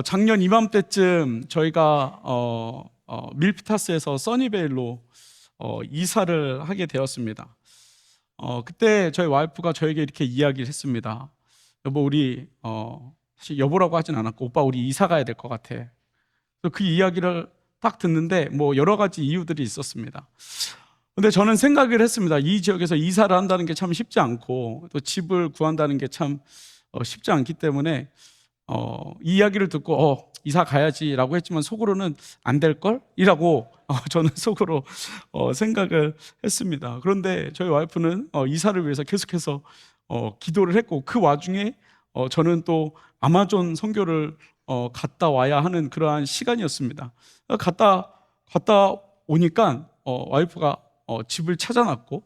작년 이맘때쯤 저희가 밀피타스에서 써니베일로 이사를 하게 되었습니다. 그때 저희 와이프가 저에게 이렇게 이야기를 했습니다. 여보, 우리 사실 여보라고 하진 않았고, 오빠 우리 이사 가야 될 것 같아. 그래서 그 이야기를 딱 듣는데 뭐 여러 가지 이유들이 있었습니다. 근데 저는 생각을 했습니다. 이 지역에서 이사를 한다는 게 참 쉽지 않고, 또 집을 구한다는 게 참 쉽지 않기 때문에 이 이야기를 듣고 이사 가야지라고 했지만 속으로는 안 될걸? 이라고 저는 속으로 생각을 했습니다. 그런데 저희 와이프는 이사를 위해서 계속해서 기도를 했고, 그 와중에 저는 또 아마존 선교를 갔다 와야 하는 그러한 시간이었습니다. 갔다 오니까 와이프가 집을 찾아놨고,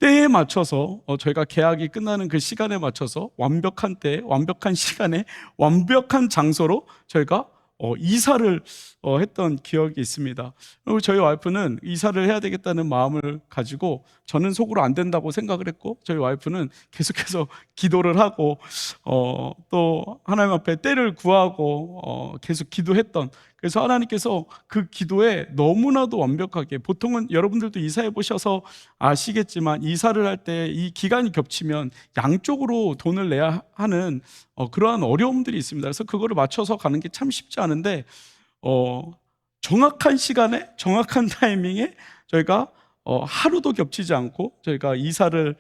때에 맞춰서 저희가 계약이 끝나는 그 시간에 맞춰서 완벽한 때에, 완벽한 시간에, 완벽한 장소로 저희가 이사를 했던 기억이 있습니다. 그리고 저희 와이프는 이사를 해야 되겠다는 마음을 가지고, 저는 속으로 안 된다고 생각을 했고, 저희 와이프는 계속해서 기도를 하고 또 하나님 앞에 때를 구하고 계속 기도했던, 그래서 하나님께서 그 기도에 너무나도 완벽하게, 보통은 여러분들도 이사해 보셔서 아시겠지만 이사를 할 때 이 기간이 겹치면 양쪽으로 돈을 내야 하는 그러한 어려움들이 있습니다. 그래서 그거를 맞춰서 가는 게 참 쉽지 않은데 정확한 시간에 정확한 타이밍에 저희가 하루도 겹치지 않고 저희가 이사를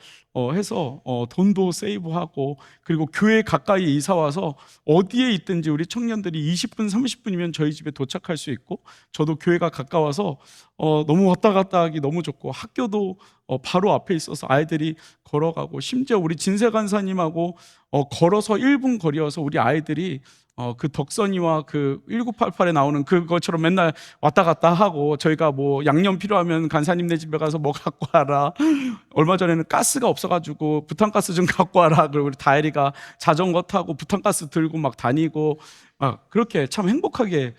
해서 돈도 세이브하고, 그리고 교회 가까이 이사 와서 어디에 있든지 우리 청년들이 20분 30분이면 저희 집에 도착할 수 있고, 저도 교회가 가까워서 너무 왔다 갔다 하기 너무 좋고, 학교도 바로 앞에 있어서 아이들이 걸어가고, 심지어 우리 진세 간사님하고 걸어서 1분 거리여서 우리 아이들이 그 덕선이와 그 1988에 나오는 그것처럼 맨날 왔다 갔다 하고, 저희가 뭐 양념 필요하면 간사님네 집에 가서 뭐 갖고 와라, 얼마 전에는 가스가 없어가지고 부탄가스 좀 갖고 와라, 그리고 우리 다혜리가 자전거 타고 부탄가스 들고 막 다니고, 그렇게 참 행복하게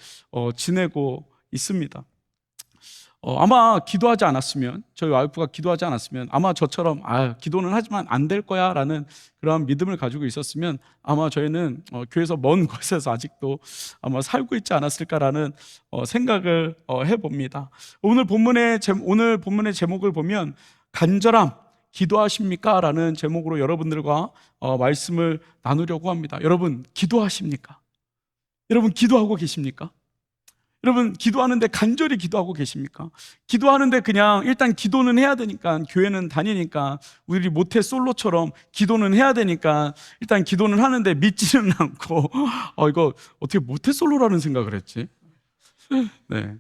지내고 있습니다. 아마 기도하지 않았으면, 저희 와이프가 기도하지 않았으면, 아마 저처럼 기도는 하지만 안 될 거야 라는 그런 믿음을 가지고 있었으면, 아마 저희는 교회에서 먼 곳에서 아직도 아마 살고 있지 않았을까라는 생각을 해봅니다. 오늘 본문의 제목을 보면 간절함 기도하십니까? 라는 제목으로 여러분들과 말씀을 나누려고 합니다. 여러분, 기도하십니까? 여러분, 기도하고 계십니까? 여러분, 기도하는데 간절히 기도하고 계십니까? 기도하는데 그냥 일단 기도는 해야 되니까, 교회는 다니니까, 우리 모태 솔로처럼 기도는 해야 되니까 일단 기도는 하는데 믿지는 않고 이거 어떻게 모태 솔로라는 생각을 했지? 네.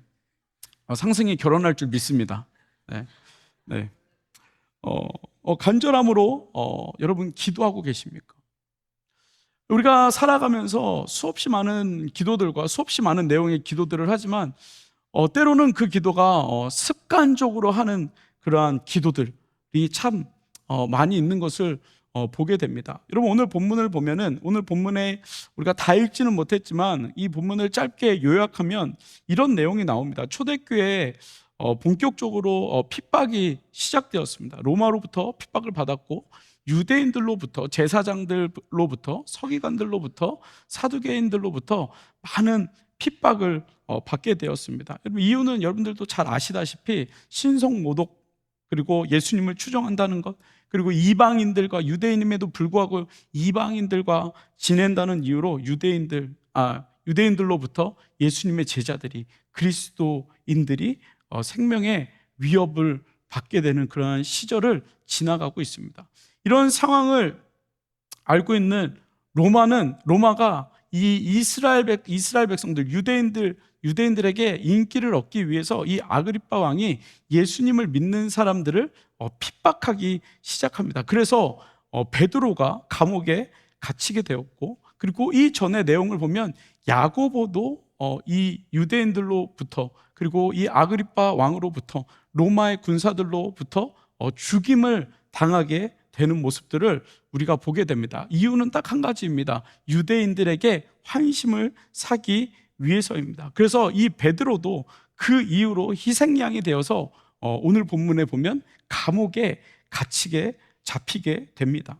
상승이 결혼할 줄 믿습니다. 네. 네. 간절함으로 여러분 기도하고 계십니까? 우리가 살아가면서 수없이 많은 기도들과 수없이 많은 내용의 기도들을 하지만 때로는 그 기도가 습관적으로 하는 그러한 기도들이 참 많이 있는 것을 보게 됩니다. 여러분, 오늘 본문을 보면은, 오늘 본문에 우리가 다 읽지는 못했지만 이 본문을 짧게 요약하면 이런 내용이 나옵니다. 초대교회에 본격적으로 핍박이 시작되었습니다. 로마로부터 핍박을 받았고, 유대인들로부터, 제사장들로부터, 서기관들로부터, 사두개인들로부터 많은 핍박을 받게 되었습니다. 여러분, 이유는 여러분들도 잘 아시다시피 신성모독, 그리고 예수님을 추종한다는 것, 그리고 이방인들과, 유대인임에도 불구하고 이방인들과 지낸다는 이유로 유대인들로부터 예수님의 제자들이, 그리스도인들이 생명의 위협을 받게 되는 그러한 시절을 지나가고 있습니다. 이런 상황을 알고 있는 로마가 이 이스라엘 백성들, 유대인들에게 인기를 얻기 위해서 이 아그리빠 왕이 예수님을 믿는 사람들을 핍박하기 시작합니다. 그래서 베드로가 감옥에 갇히게 되었고, 그리고 이 전의 내용을 보면 야고보도 이 유대인들로부터, 그리고 이 아그리빠 왕으로부터, 로마의 군사들로부터 죽임을 당하게 되는 모습들을 우리가 보게 됩니다. 이유는 딱 한 가지입니다. 유대인들에게 환심을 사기 위해서입니다. 그래서 이 베드로도 그 이후로 희생양이 되어서 오늘 본문에 보면 감옥에 잡히게 됩니다.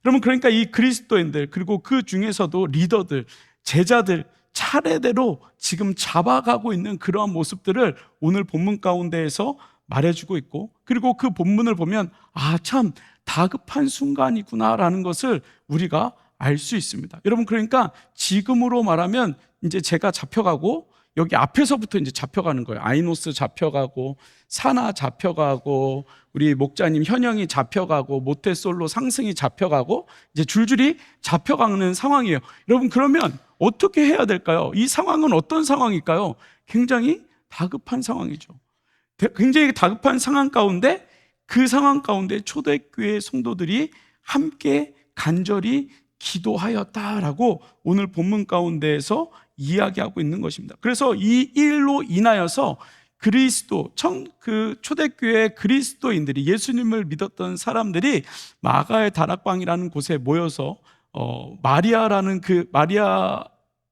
여러분, 그러니까 이 그리스도인들, 그리고 그 중에서도 리더들, 제자들 차례대로 지금 잡아가고 있는 그러한 모습들을 오늘 본문 가운데에서 말해주고 있고, 그리고 그 본문을 보면 참 다급한 순간이구나라는 것을 우리가 알 수 있습니다. 여러분, 그러니까 지금으로 말하면 이제 제가 잡혀가고, 여기 앞에서부터 이제 잡혀가는 거예요. 아이노스 잡혀가고, 사나 잡혀가고, 우리 목자님 현영이 잡혀가고, 모태솔로 상승이 잡혀가고, 이제 줄줄이 잡혀가는 상황이에요. 여러분, 그러면 어떻게 해야 될까요? 이 상황은 어떤 상황일까요? 굉장히 다급한 상황이죠. 굉장히 다급한 상황 가운데, 그 상황 가운데 초대교회 성도들이 함께 간절히 기도하였다라고 오늘 본문 가운데에서 이야기하고 있는 것입니다. 그래서 이 일로 인하여서 그 초대교회 그리스도인들이, 예수님을 믿었던 사람들이 마가의 다락방이라는 곳에 모여서 마리아라는 그 마리아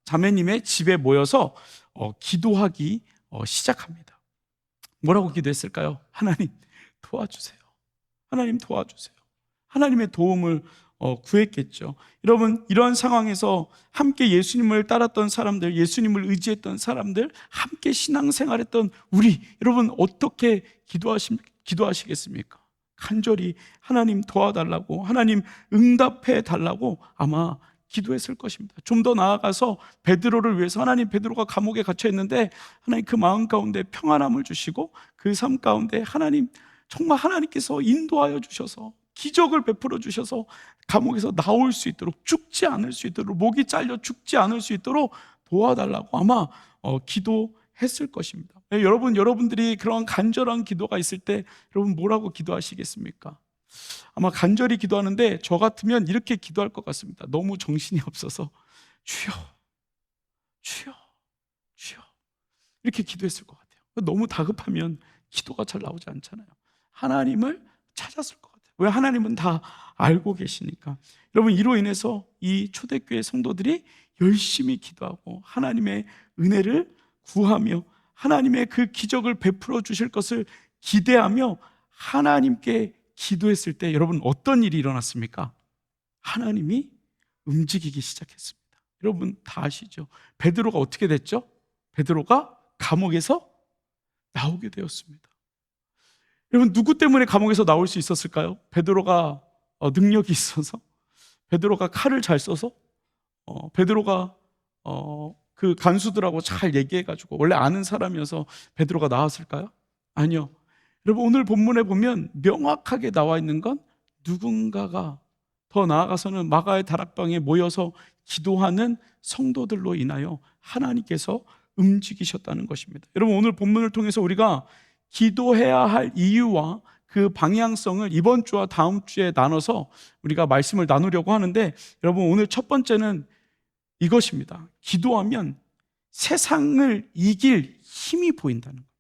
자매님의 집에 모여서 기도하기 시작합니다. 뭐라고 기도했을까요? 하나님 도와주세요. 하나님 도와주세요. 하나님의 도움을 구했겠죠. 여러분, 이런 상황에서 함께 예수님을 따랐던 사람들, 예수님을 의지했던 사람들, 함께 신앙생활했던 우리, 여러분 어떻게 기도하시겠습니까? 간절히 하나님 도와달라고, 하나님 응답해 달라고 아마 기도했을 것입니다. 좀 더 나아가서 베드로를 위해서, 하나님, 베드로가 감옥에 갇혀 있는데 하나님 그 마음 가운데 평안함을 주시고, 그 삶 가운데 하나님, 정말 하나님께서 인도하여 주셔서 기적을 베풀어 주셔서 감옥에서 나올 수 있도록, 죽지 않을 수 있도록, 목이 잘려 죽지 않을 수 있도록 도와달라고 아마 기도했을 것입니다. 여러분들이 그런 간절한 기도가 있을 때 여러분 뭐라고 기도하시겠습니까? 아마 간절히 기도하는데 저 같으면 이렇게 기도할 것 같습니다. 너무 정신이 없어서 주여, 주여, 주여, 이렇게 기도했을 것 같아요. 너무 다급하면 기도가 잘 나오지 않잖아요. 하나님을 찾았을 것 같아요. 왜? 하나님은 다 알고 계시니까. 여러분, 이로 인해서 이 초대교회 성도들이 열심히 기도하고 하나님의 은혜를 구하며 하나님의 그 기적을 베풀어 주실 것을 기대하며 하나님께 기도했을 때 여러분 어떤 일이 일어났습니까? 하나님이 움직이기 시작했습니다. 여러분 다 아시죠? 베드로가 어떻게 됐죠? 베드로가 감옥에서 나오게 되었습니다. 여러분, 누구 때문에 감옥에서 나올 수 있었을까요? 베드로가 능력이 있어서? 베드로가 칼을 잘 써서? 베드로가 그 간수들하고 잘 얘기해가지고 원래 아는 사람이어서 베드로가 나왔을까요? 아니요. 여러분, 오늘 본문에 보면 명확하게 나와 있는 건 누군가가, 더 나아가서는 마가의 다락방에 모여서 기도하는 성도들로 인하여 하나님께서 움직이셨다는 것입니다. 여러분, 오늘 본문을 통해서 우리가 기도해야 할 이유와 그 방향성을 이번 주와 다음 주에 나눠서 우리가 말씀을 나누려고 하는데, 여러분 오늘 첫 번째는 이것입니다. 기도하면 세상을 이길 힘이 보인다는 겁니다.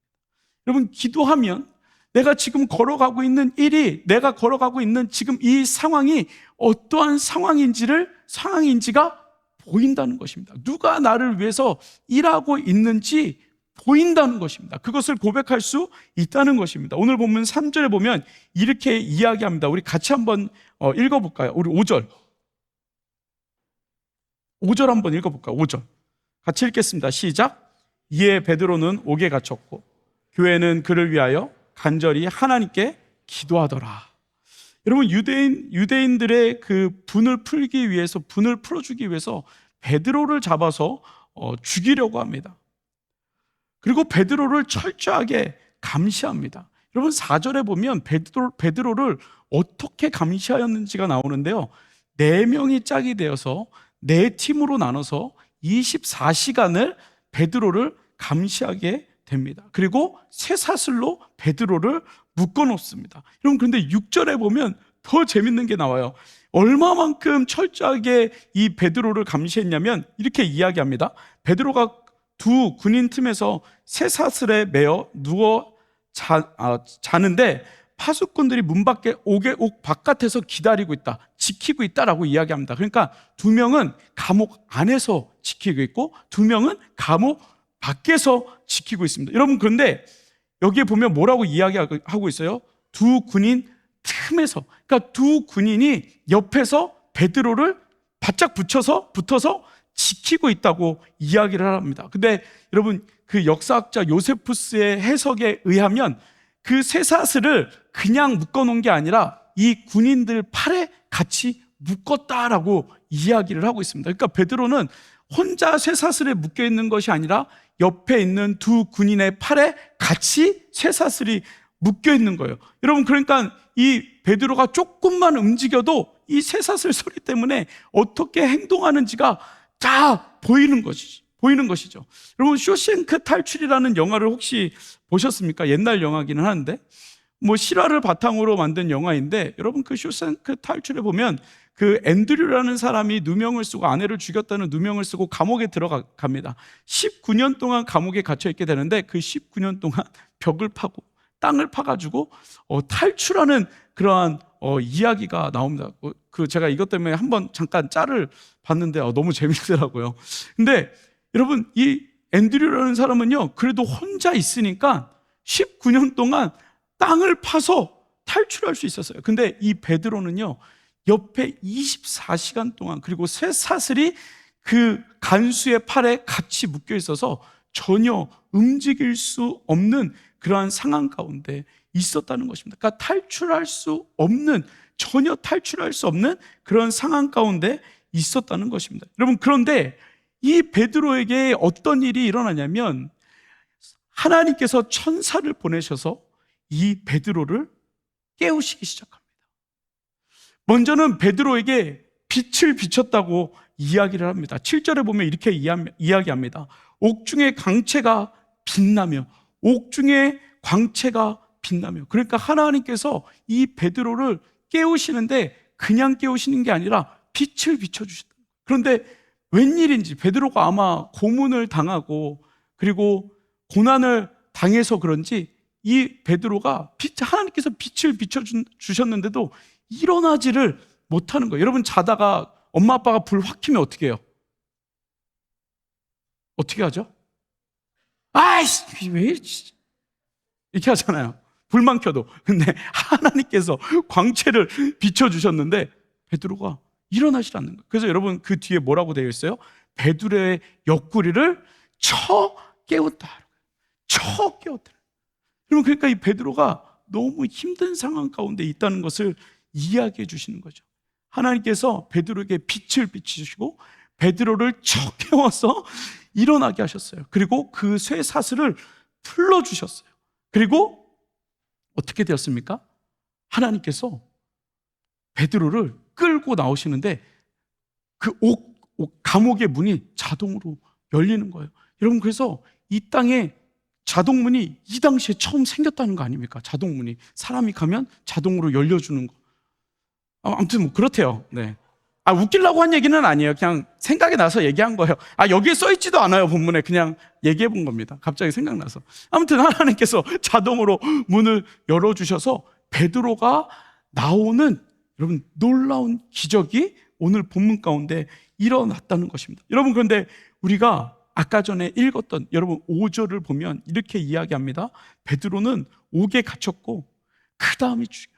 여러분, 기도하면 내가 지금 걸어가고 있는 일이, 내가 걸어가고 있는 지금 이 상황이 어떠한 상황인지가 보인다는 것입니다. 누가 나를 위해서 일하고 있는지 보인다는 것입니다. 그것을 고백할 수 있다는 것입니다. 오늘 보면 3절에 보면 이렇게 이야기합니다. 우리 같이 한번 읽어볼까요? 우리 5절 한번 읽어볼까요? 5절 같이 읽겠습니다. 시작. 이에 베드로는 옥에 갇혔고 교회는 그를 위하여 간절히 하나님께 기도하더라. 여러분, 유대인들의 그 분을 풀어주기 위해서 베드로를 잡아서 죽이려고 합니다. 그리고 베드로를 철저하게 감시합니다. 여러분, 4절에 보면 베드로를 어떻게 감시하였는지가 나오는데요, 4명이 짝이 되어서 4팀으로 나눠서 24시간을 베드로를 감시하게 됩니다. 그리고 쇠사슬로 베드로를 묶어놓습니다. 여러분, 그런데 6절에 보면 더 재밌는 게 나와요. 얼마만큼 철저하게 이 베드로를 감시했냐면 이렇게 이야기합니다. 베드로가 두 군인 틈에서 쇠사슬에 매어 누워 자는데 파수꾼들이 문 밖에 옥 바깥에서 기다리고 있다, 지키고 있다라고 이야기합니다. 그러니까 2명은 감옥 안에서 지키고 있고 2명은 감옥 밖에서 지키고 있습니다. 여러분, 그런데 여기에 보면 뭐라고 이야기하고 있어요? 두 군인 틈에서, 그러니까 두 군인이 옆에서 베드로를 바짝 붙어서 지키고 있다고 이야기를 합니다. 근데 여러분, 그 역사학자 요세푸스의 해석에 의하면 그 쇠사슬을 그냥 묶어놓은 게 아니라 이 군인들 팔에 같이 묶었다라고 이야기를 하고 있습니다. 그러니까 베드로는 혼자 쇠사슬에 묶여 있는 것이 아니라 옆에 있는 두 군인의 팔에 같이 쇠사슬이 묶여 있는 거예요. 여러분, 그러니까 이 베드로가 조금만 움직여도 이 쇠사슬 소리 때문에 어떻게 행동하는지가 다 보이는 것이죠. 여러분, 쇼생크 탈출이라는 영화를 혹시 보셨습니까? 옛날 영화기는 하는데 뭐 실화를 바탕으로 만든 영화인데, 여러분, 그 쇼생크 탈출에 보면 그 앤드류라는 사람이 누명을 쓰고, 아내를 죽였다는 누명을 쓰고 감옥에 들어갑니다. 19년 동안 감옥에 갇혀 있게 되는데, 그 19년 동안 벽을 파고 땅을 파가지고 탈출하는 그러한 이야기가 나옵니다. 그 제가 이것 때문에 한번 잠깐 짤을 봤는데 너무 재밌더라고요. 근데 여러분, 이 앤드류라는 사람은요, 그래도 혼자 있으니까 19년 동안 땅을 파서 탈출할 수 있었어요. 근데 이 베드로는요, 옆에 24시간 동안, 그리고 쇠사슬이 그 간수의 팔에 같이 묶여 있어서 전혀 움직일 수 없는 그러한 상황 가운데 있었다는 것입니다. 그러니까 전혀 탈출할 수 없는 그런 상황 가운데 있었다는 것입니다. 여러분, 그런데 이 베드로에게 어떤 일이 일어나냐면, 하나님께서 천사를 보내셔서 이 베드로를 깨우시기 시작합니다. 먼저는 베드로에게 빛을 비췄다고 이야기를 합니다. 7절에 보면 이렇게 이야기합니다. 옥중의 광채가 빛나며, 옥중의 광채가 빛나며. 그러니까 하나님께서 이 베드로를 깨우시는데 그냥 깨우시는 게 아니라 빛을 비춰주신다. 그런데 웬일인지 베드로가 아마 고문을 당하고 그리고 고난을 당해서 그런지 이 베드로가 하나님께서 빛을 비춰주셨는데도 일어나지를 못하는 거예요. 여러분, 자다가 엄마 아빠가 불 확 켜면 어떻게 해요? 어떻게 하죠? 아이씨, 왜 이렇게 하잖아요. 불만 켜도. 근데 하나님께서 광채를 비춰주셨는데 베드로가 일어나질 않는 거예요. 그래서 여러분, 그 뒤에 뭐라고 되어 있어요? 베드로의 옆구리를 쳐 깨웠다. 쳐 깨웠다. 여러분, 그러니까 이 베드로가 너무 힘든 상황 가운데 있다는 것을 이야기해 주시는 거죠. 하나님께서 베드로에게 빛을 비추시고 베드로를 쳐 깨워서 일어나게 하셨어요. 그리고 그 쇠사슬을 풀어주셨어요. 그리고 어떻게 되었습니까? 하나님께서 베드로를 끌고 나오시는데 그 감옥의 문이 자동으로 열리는 거예요. 여러분, 그래서 이 땅에 자동문이 이 당시에 처음 생겼다는 거 아닙니까? 자동문이 사람이 가면 자동으로 열려주는 거. 아무튼 뭐 그렇대요. 네. 웃기려고 한 얘기는 아니에요. 그냥 생각이 나서 얘기한 거예요. 여기에 써있지도 않아요. 본문에. 그냥 얘기해 본 겁니다. 갑자기 생각나서. 아무튼 하나님께서 자동으로 문을 열어주셔서 베드로가 나오는, 여러분, 놀라운 기적이 오늘 본문 가운데 일어났다는 것입니다. 여러분, 그런데 우리가 아까 전에 읽었던 여러분 5절을 보면 이렇게 이야기합니다. 베드로는 옥에 갇혔고 그 다음이 중요합니다.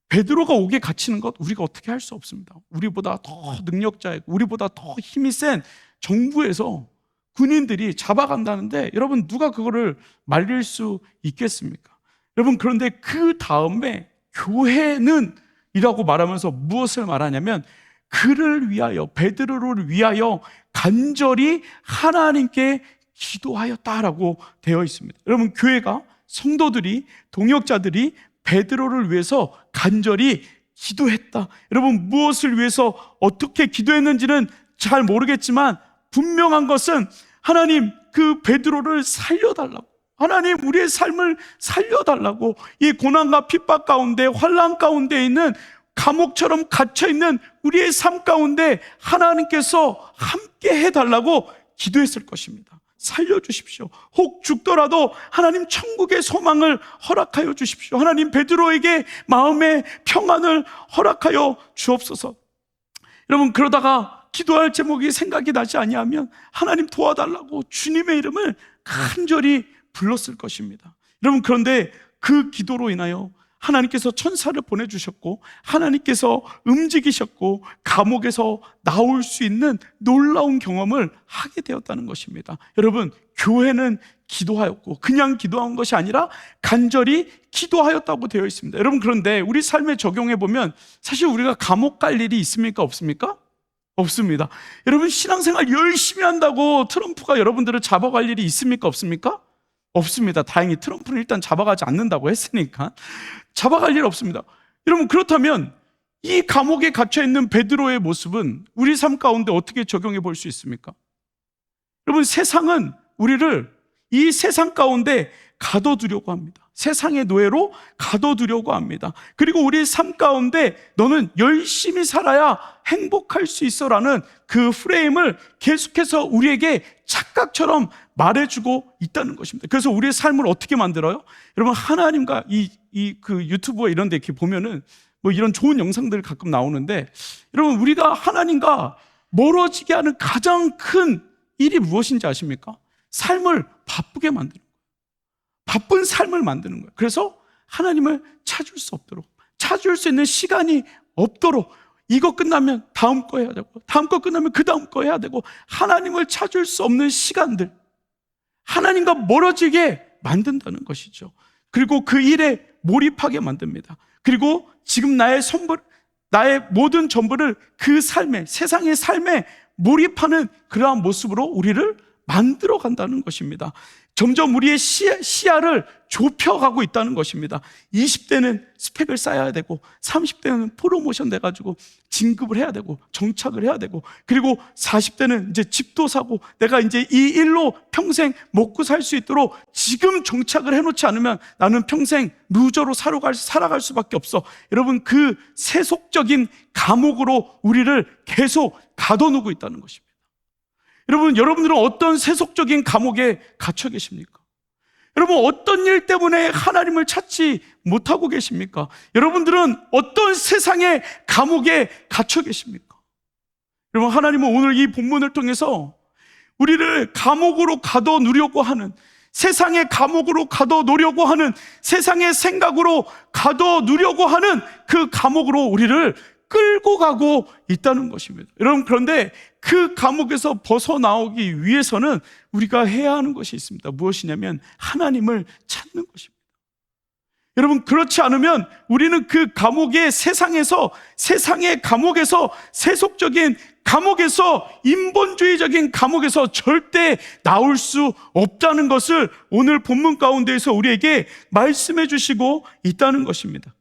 베드로가 옥에 갇히는 것 우리가 어떻게 할 수 없습니다. 우리보다 더 능력자이고 우리보다 더 힘이 센 정부에서 군인들이 잡아간다는데 여러분, 누가 그거를 말릴 수 있겠습니까? 여러분, 그런데 그 다음에 교회는 이라고 말하면서 무엇을 말하냐면, 그를 위하여, 베드로를 위하여 간절히 하나님께 기도하였다라고 되어 있습니다. 여러분, 교회가, 성도들이, 동역자들이 베드로를 위해서 간절히 기도했다. 여러분, 무엇을 위해서 어떻게 기도했는지는 잘 모르겠지만 분명한 것은 하나님, 그 베드로를 살려달라고, 하나님, 우리의 삶을 살려달라고, 이 고난과 핍박 가운데, 환난 가운데 있는, 감옥처럼 갇혀있는 우리의 삶 가운데 하나님께서 함께 해달라고 기도했을 것입니다. 살려주십시오. 혹 죽더라도 하나님, 천국의 소망을 허락하여 주십시오. 하나님, 베드로에게 마음의 평안을 허락하여 주옵소서. 여러분, 그러다가 기도할 제목이 생각이 나지 아니하면 하나님 도와달라고 주님의 이름을 간절히 불렀을 것입니다. 여러분, 그런데 그 기도로 인하여 하나님께서 천사를 보내주셨고 하나님께서 움직이셨고 감옥에서 나올 수 있는 놀라운 경험을 하게 되었다는 것입니다. 여러분, 교회는 기도하였고 그냥 기도한 것이 아니라 간절히 기도하였다고 되어 있습니다. 여러분, 그런데 우리 삶에 적용해 보면 사실 우리가 감옥 갈 일이 있습니까? 없습니까? 없습니다. 여러분, 신앙생활 열심히 한다고 트럼프가 여러분들을 잡아갈 일이 있습니까? 없습니까? 없습니다. 다행히 트럼프는 일단 잡아가지 않는다고 했으니까 잡아갈 일 없습니다. 여러분, 그렇다면 이 감옥에 갇혀있는 베드로의 모습은 우리 삶 가운데 어떻게 적용해 볼 수 있습니까? 여러분, 세상은 우리를 이 세상 가운데 가둬두려고 합니다. 세상의 노예로 가둬두려고 합니다. 그리고 우리 삶 가운데 너는 열심히 살아야 행복할 수 있어라는 그 프레임을 계속해서 우리에게 착각처럼 말해주고 있다는 것입니다. 그래서 우리의 삶을 어떻게 만들어요? 여러분, 하나님과 그 유튜브에 이런 데 이렇게 보면은 뭐 이런 좋은 영상들 가끔 나오는데, 여러분, 우리가 하나님과 멀어지게 하는 가장 큰 일이 무엇인지 아십니까? 삶을 바쁘게 만드는 거예요. 바쁜 삶을 만드는 거예요. 그래서 하나님을 찾을 수 없도록, 찾을 수 있는 시간이 없도록, 이거 끝나면 다음 거 해야 되고 다음 거 끝나면 그 다음 거 해야 되고, 하나님을 찾을 수 없는 시간들, 하나님과 멀어지게 만든다는 것이죠. 그리고 그 일에 몰입하게 만듭니다. 그리고 지금 나의 모든 전부를 그 삶에, 세상의 삶에 몰입하는 그러한 모습으로 우리를 만들어 간다는 것입니다. 점점 우리의 시야를 좁혀가고 있다는 것입니다. 20대는 스펙을 쌓아야 되고 30대는 프로모션 돼가지고 진급을 해야 되고 정착을 해야 되고, 그리고 40대는 이제 집도 사고 내가 이제 이 일로 평생 먹고 살 수 있도록 지금 정착을 해놓지 않으면 나는 평생 루저로 살아갈 수밖에 없어. 여러분, 그 세속적인 감옥으로 우리를 계속 가둬놓고 있다는 것입니다. 여러분들은 어떤 세속적인 감옥에 갇혀 계십니까? 여러분, 어떤 일 때문에 하나님을 찾지 못하고 계십니까? 여러분들은 어떤 세상의 감옥에 갇혀 계십니까? 여러분, 하나님은 오늘 이 본문을 통해서 우리를 감옥으로 가둬놓으려고 하는, 세상의 감옥으로 가둬놓으려고 하는, 세상의 생각으로 가둬놓으려고 하는 그 감옥으로 우리를 끌고 가고 있다는 것입니다. 여러분, 그런데 그 감옥에서 벗어나오기 위해서는 우리가 해야 하는 것이 있습니다. 무엇이냐면 하나님을 찾는 것입니다. 여러분, 그렇지 않으면 우리는 그 감옥의 세상의 감옥에서, 세속적인 감옥에서, 인본주의적인 감옥에서 절대 나올 수 없다는 것을 오늘 본문 가운데에서 우리에게 말씀해 주시고 있다는 것입니다.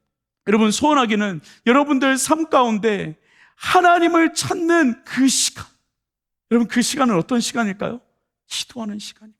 여러분, 소원하기는 여러분들 삶 가운데 하나님을 찾는 그 시간, 여러분, 그 시간은 어떤 시간일까요? 기도하는 시간입니다.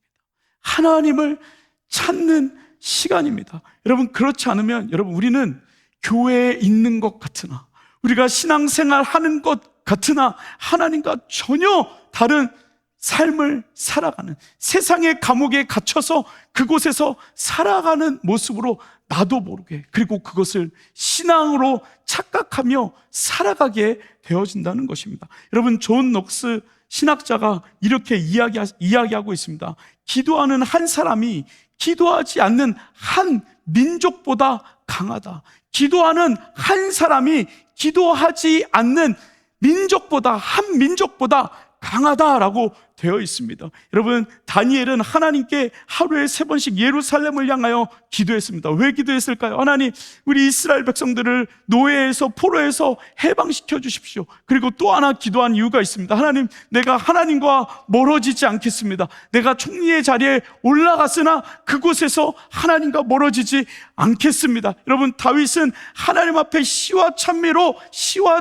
하나님을 찾는 시간입니다. 여러분, 그렇지 않으면 우리는 교회에 있는 것 같으나, 우리가 신앙생활 하는 것 같으나 하나님과 전혀 다른 삶을 살아가는, 세상의 감옥에 갇혀서 그곳에서 살아가는 모습으로 나도 모르게, 그리고 그것을 신앙으로 착각하며 살아가게 되어진다는 것입니다. 여러분, 존 녹스 신학자가 이렇게 이야기하고 있습니다. 기도하는 한 사람이 기도하지 않는 한 민족보다 강하다. 기도하는 한 사람이 기도하지 않는 한 민족보다 강하다라고 되어 있습니다. 여러분, 다니엘은 하나님께 하루에 3번씩 예루살렘을 향하여 기도했습니다. 왜 기도했을까요? 하나님, 우리 이스라엘 백성들을 노예에서, 포로에서 해방시켜 주십시오. 그리고 또 하나 기도한 이유가 있습니다. 하나님, 내가 하나님과 멀어지지 않겠습니다. 내가 총리의 자리에 올라갔으나 그곳에서 하나님과 멀어지지 않겠습니다. 여러분, 다윗은 하나님 앞에 시와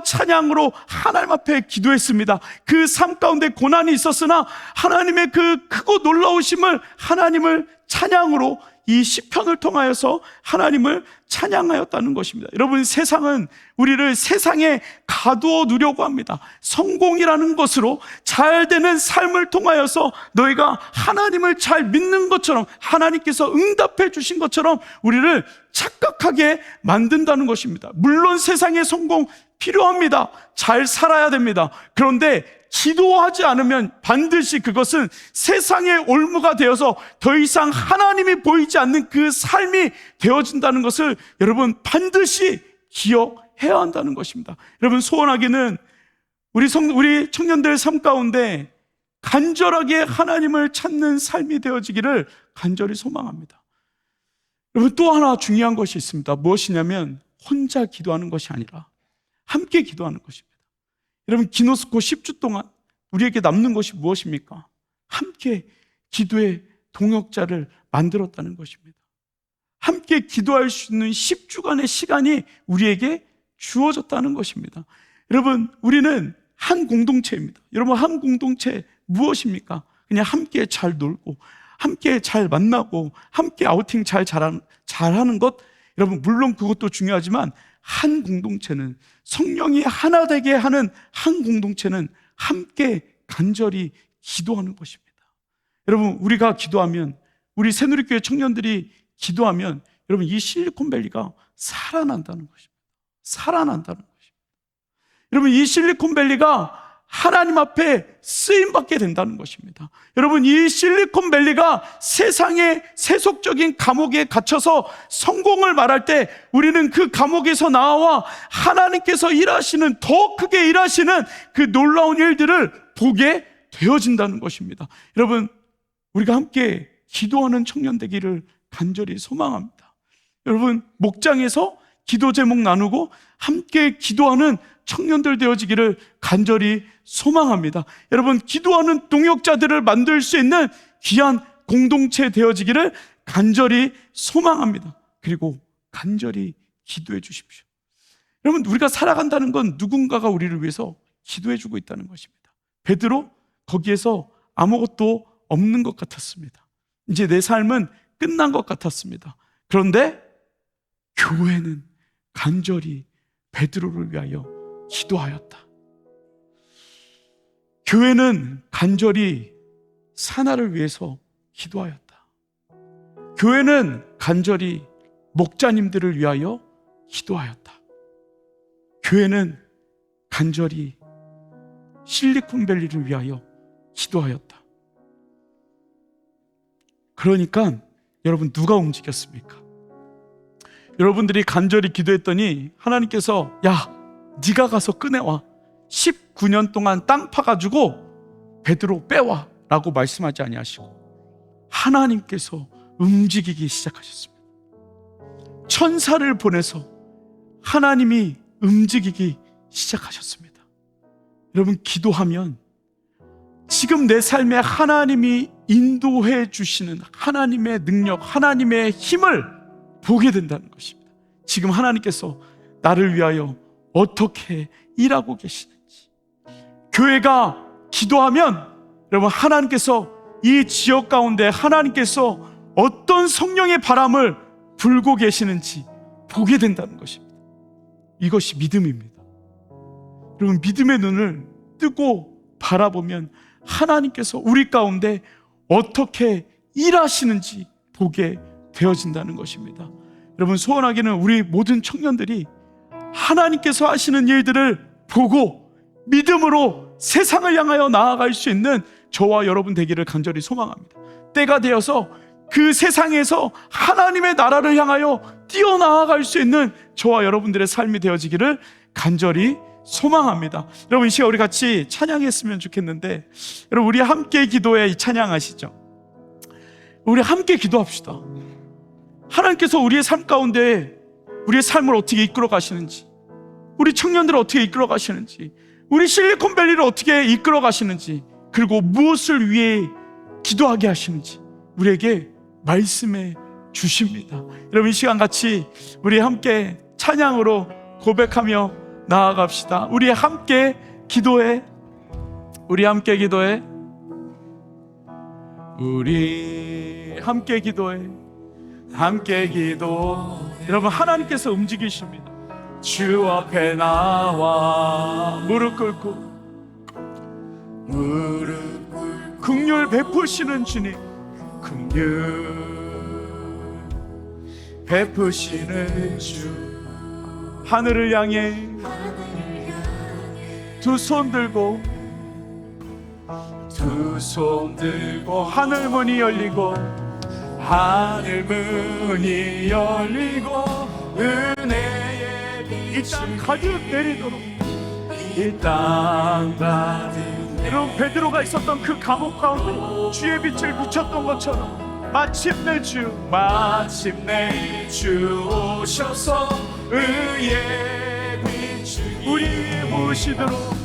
찬양으로 하나님 앞에 기도했습니다. 그 삶 가운데 고난이 있었으나 하나님의 그 크고 놀라우심을, 하나님을 찬양으로, 이 시편을 통하여서 하나님을 찬양하였다는 것입니다. 여러분, 세상은 우리를 세상에 가두어 두려고 합니다. 성공이라는 것으로, 잘 되는 삶을 통하여서 너희가 하나님을 잘 믿는 것처럼, 하나님께서 응답해 주신 것처럼 우리를 착각하게 만든다는 것입니다. 물론 세상의 성공 필요합니다. 잘 살아야 됩니다. 그런데 기도하지 않으면 반드시 그것은 세상의 올무가 되어서 더 이상 하나님이 보이지 않는 그 삶이 되어진다는 것을 여러분 반드시 기억해야 한다는 것입니다. 여러분, 소원하기는 우리 청년들 삶 가운데 간절하게 하나님을 찾는 삶이 되어지기를 간절히 소망합니다. 여러분, 또 하나 중요한 것이 있습니다. 무엇이냐면 혼자 기도하는 것이 아니라 함께 기도하는 것입니다. 여러분, 기노스코 10주 동안 우리에게 남는 것이 무엇입니까? 함께 기도의 동역자를 만들었다는 것입니다. 함께 기도할 수 있는 10주간의 시간이 우리에게 주어졌다는 것입니다. 여러분, 우리는 한 공동체입니다. 여러분, 한 공동체 무엇입니까? 그냥 함께 잘 놀고 함께 잘 만나고 함께 아우팅 잘하는 것, 여러분 물론 그것도 중요하지만 한 공동체는, 성령이 하나 되게 하는 한 공동체는 함께 간절히 기도하는 것입니다. 여러분, 우리가 기도하면, 우리 새누리교회 청년들이 기도하면 여러분 이 실리콘밸리가 살아난다는 것입니다. 살아난다는 것입니다. 여러분, 이 실리콘밸리가 하나님 앞에 쓰임받게 된다는 것입니다. 여러분, 이 실리콘밸리가 세상의 세속적인 감옥에 갇혀서 성공을 말할 때 우리는 그 감옥에서 나와 하나님께서 일하시는, 더 크게 일하시는 그 놀라운 일들을 보게 되어진다는 것입니다. 여러분, 우리가 함께 기도하는 청년 되기를 간절히 소망합니다. 여러분, 목장에서 기도 제목 나누고 함께 기도하는 청년들 되어지기를 간절히 소망합니다. 여러분, 기도하는 동역자들을 만들 수 있는 귀한 공동체 되어지기를 간절히 소망합니다. 그리고 간절히 기도해 주십시오. 여러분, 우리가 살아간다는 건 누군가가 우리를 위해서 기도해 주고 있다는 것입니다. 베드로 거기에서 아무것도 없는 것 같았습니다. 이제 내 삶은 끝난 것 같았습니다. 그런데 교회는 간절히 베드로를 위하여 기도하였다. 교회는 간절히 사나를 위해서 기도하였다. 교회는 간절히 목자님들을 위하여 기도하였다. 교회는 간절히 실리콘밸리를 위하여 기도하였다. 그러니까 여러분, 누가 움직였습니까? 여러분들이 간절히 기도했더니 하나님께서 야, 네가 가서 꺼내와, 19년 동안 땅 파가지고 베드로 빼와 라고 말씀하지 아니하시고 하나님께서 움직이기 시작하셨습니다. 천사를 보내서 하나님이 움직이기 시작하셨습니다. 여러분, 기도하면 지금 내 삶에 하나님이 인도해 주시는 하나님의 능력, 하나님의 힘을 보게 된다는 것입니다. 지금 하나님께서 나를 위하여 어떻게 일하고 계시는지. 교회가 기도하면 여러분, 하나님께서 이 지역 가운데 하나님께서 어떤 성령의 바람을 불고 계시는지 보게 된다는 것입니다. 이것이 믿음입니다. 여러분, 믿음의 눈을 뜨고 바라보면 하나님께서 우리 가운데 어떻게 일하시는지 보게 되어진다는 것입니다. 여러분, 소원하기는 우리 모든 청년들이 하나님께서 하시는 일들을 보고 믿음으로 세상을 향하여 나아갈 수 있는 저와 여러분 되기를 간절히 소망합니다. 때가 되어서 그 세상에서 하나님의 나라를 향하여 뛰어나아갈 수 있는 저와 여러분들의 삶이 되어지기를 간절히 소망합니다. 여러분, 이 시간 우리 같이 찬양했으면 좋겠는데, 여러분, 우리 함께 기도해. 이 찬양하시죠? 우리 함께 기도합시다. 하나님께서 우리의 삶 가운데 우리의 삶을 어떻게 이끌어 가시는지, 우리 청년들을 어떻게 이끌어 가시는지, 우리 실리콘밸리를 어떻게 이끌어 가시는지, 그리고 무엇을 위해 기도하게 하시는지 우리에게 말씀해 주십니다. 여러분, 이 시간 같이 우리 함께 찬양으로 고백하며 나아갑시다. 우리 함께 기도해. 우리 함께 기도해. 우리 함께 기도해. 함께 기도. 여러분, 하나님께서 움직이십니다. 주 앞에 나와 무릎 꿇고 긍휼 베푸시는 주님, 긍휼 베푸시는 주, 하늘을 향해 두 손 들고 두 손 들고 하늘 문이 열리고 하늘 문이 열리고 은혜의 빛이 이 땅 가득 내리도록 이 땅 가득 여러분 베드로가 있었던 그 감옥 가운데 주의 빛을 비췄던 것처럼 마침내 주 오셔서 의의 빛을 우리 위에 부으시도록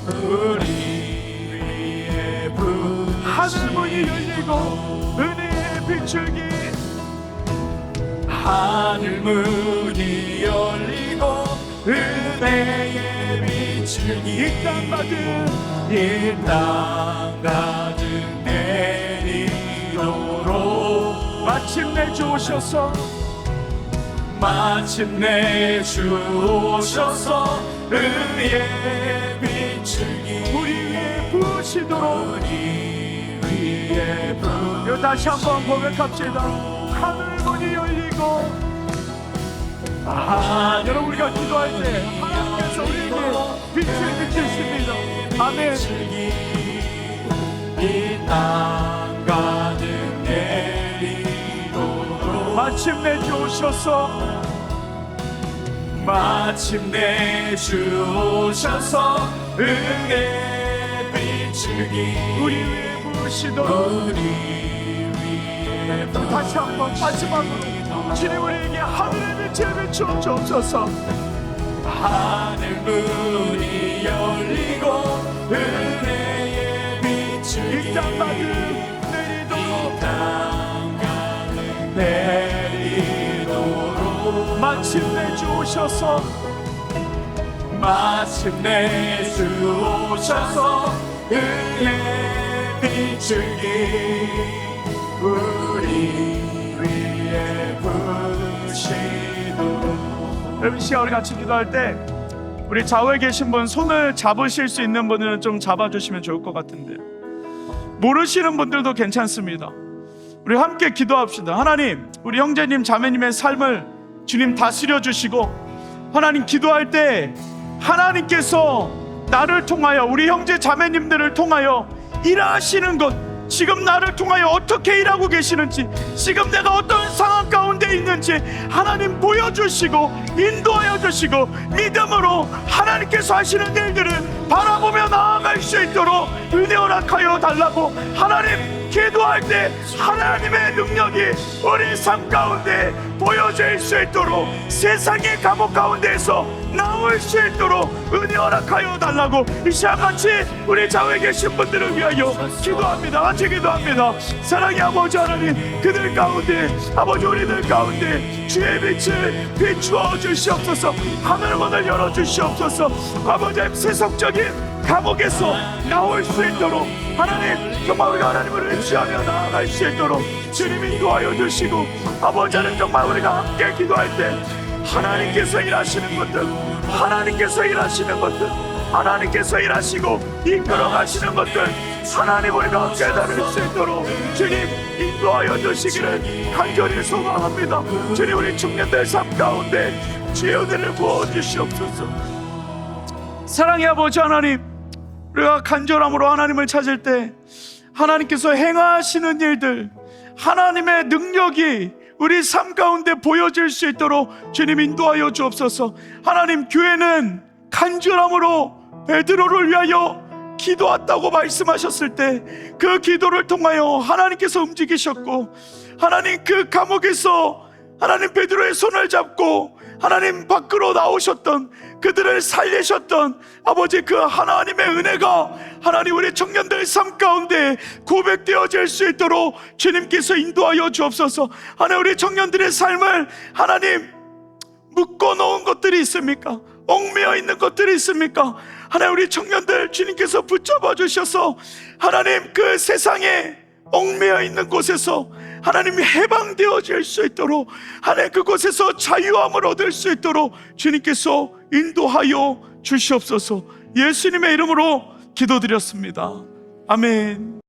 하늘 문이 열리고 은혜의 비추기 하늘 문이 열리고 은혜의 비추기 이 땅 가득 내리도록 마침내 주 오셔서 의의 비추기 우리 위에 부으시도록 이거 다시 한번 고백합시다. 하늘 문이 열리고 여러분 우리가 기도할 때 하나님께서 우리에게 빛을 비추십니다. 아멘. 이 땅 가득 내리도록 마침내 주 오셔서 은혜 비추기 우리 위에 부으시도록 다시 한번 마지막으로 주님 우리에게 하늘의 빛을 비추옵소서. 하늘 문이 열리고 은혜의 빛을 이 땅 가득 내리도록 마침내 주 오셔서 은혜 비추기 우리 위에 부으시도록 여러분 시간 우리 같이 기도할 때 우리 좌우에 계신 분 손을 잡으실 수 있는 분들은 좀 잡아주시면 좋을 것 같은데요. 모르시는 분들도 괜찮습니다. 우리 함께 기도합시다. 하나님 우리 형제님 자매님의 삶을 주님 다스려 주시고 하나님 기도할 때 하나님께서 나를 통하여 우리 형제 자매님들을 통하여 일하시는 것 지금 나를 통하여 어떻게 일하고 계시는지 지금 내가 어떤 상황 가운데 있는지 하나님 보여주시고 인도하여 주시고 믿음으로 하나님께서 하시는 일들을 바라보며 나아갈 수 있도록 은혜 허락하여 달라고 하나님 기도할 때 하나님의 능력이 우리 삶 가운데 보여질 수 있도록 세상의 감옥 가운데에서 나올 수 있도록 은혜 허락하여 달라고 이 시간 같이 우리 좌우에 계신 분들을 위하여 기도합니다. 같이 기도합니다. 사랑의 아버지 하나님 그들 가운데 아버지 우리들 가운데 주의 빛을 비추어 주시옵소서. 하늘 문을 열어 주시옵소서. 아버지 세속적인 감옥에서 나올 수 있도록 하나님 정말 우리가 하나님을 의지하며 나아갈 수 있도록 주님이 도와여 주시고 아버지는 정말 우리가 함께 기도할 때 하나님께서 일하시는 것들 하나님께서 일하시고 이끌어 가시는 것들 하나님 우리가 깨달을 수 있도록 주님 인도하여 주시기를 간절히 소망합니다. 주님 우리 청년들 삶 가운데 주의 은혜를 부어주시옵소서. 사랑의 아버지 하나님 우리가 간절함으로 하나님을 찾을 때 하나님께서 행하시는 일들 하나님의 능력이 우리 삶 가운데 보여질 수 있도록 주님 인도하여 주옵소서. 하나님 교회는 간절함으로 베드로를 위하여 기도했다고 말씀하셨을 때 그 기도를 통하여 하나님께서 움직이셨고 하나님 그 감옥에서 하나님 베드로의 손을 잡고 하나님 밖으로 나오셨던 그들을 살리셨던 아버지 그 하나님의 은혜가 하나님 우리 청년들 삶 가운데 고백되어질 수 있도록 주님께서 인도하여 주옵소서. 하나님 우리 청년들의 삶을 하나님 묶어놓은 것들이 있습니까? 얽매여 있는 것들이 있습니까? 하나님 우리 청년들 주님께서 붙잡아 주셔서 하나님 그 세상에 얽매여 있는 곳에서 하나님이 해방되어질 수 있도록 하나님 그곳에서 자유함을 얻을 수 있도록 주님께서 인도하여 주시옵소서. 예수님의 이름으로 기도드렸습니다. 아멘.